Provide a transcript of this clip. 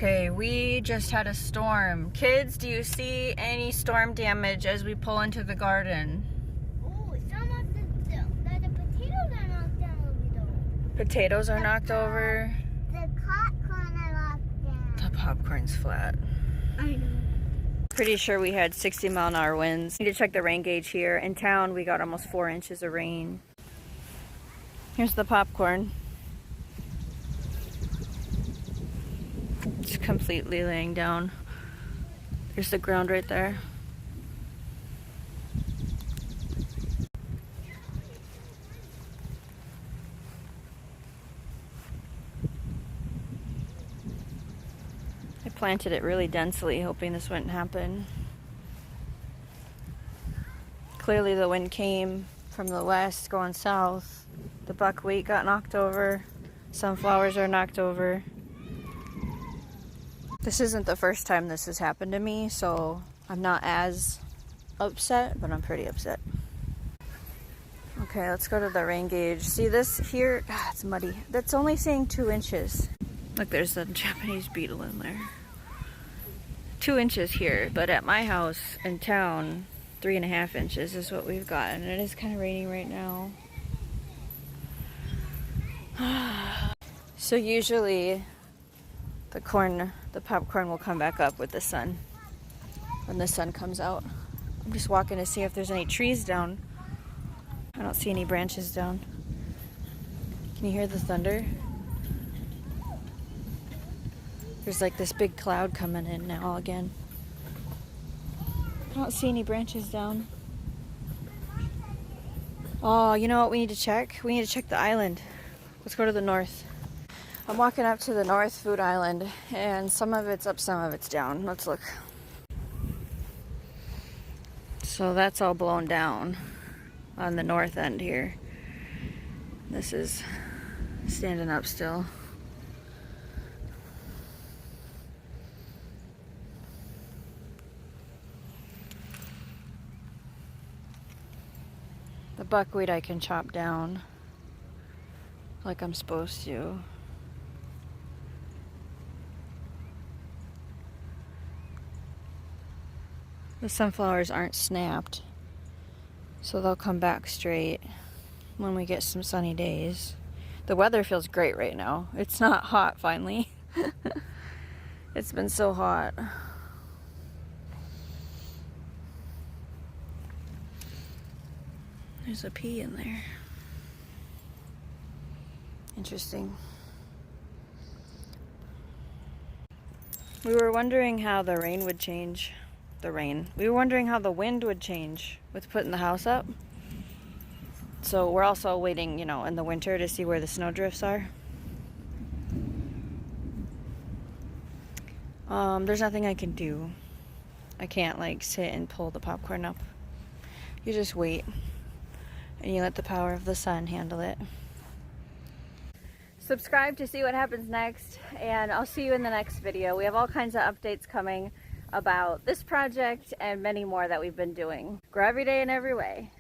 Okay, we just had a storm. Kids, do you see any storm damage as we pull into the garden? Oh, some of the potatoes are knocked down a little. Potatoes are knocked over. The popcorn are knocked down. The popcorn's flat. I know. Pretty sure we had 60-mile-an-hour winds. Need to check the rain gauge here. In town, we got almost 4 inches of rain. Here's the popcorn. It's completely laying down. There's the ground right there. I planted it really densely, hoping this wouldn't happen. Clearly the wind came from the west going south. The buckwheat got knocked over. Sunflowers are knocked over. This isn't the first time this has happened to me, so I'm not as upset, but I'm pretty upset. Okay, let's go to the rain gauge. See this here? It's muddy. That's only saying 2 inches. Look, there's a Japanese beetle in there. 2 inches here, but at my house in town, 3.5 inches is what we've got, and it is kind of raining right now. So usually the popcorn will come back up with the sun when the sun comes out. I'm just walking to see if there's any trees down. I don't see any branches down. Can you hear the thunder? There's like this big cloud coming in now again. I don't see any branches down. Oh, you know what we need to check? We need to check the island. Let's go to the north. I'm walking up to the North Food Island, and some of it's up, some of it's down. Let's look. So that's all blown down on the north end here. This is standing up still. The buckwheat I can chop down like I'm supposed to. The sunflowers aren't snapped, so they'll come back straight when we get some sunny days. The weather feels great right now. It's not hot finally. It's been so hot. There's a pea in there. Interesting. We were wondering how the rain would change. We were wondering how the wind would change with putting the house up. So we're also waiting, you know, in the winter to see where the snowdrifts are. There's nothing I can do. I can't like sit and pull the popcorn up. You just wait and you let the power of the sun handle it. Subscribe to see what happens next, and I'll see you in the next video. We have all kinds of updates coming about this project and many more that we've been doing. Grow every day in every way.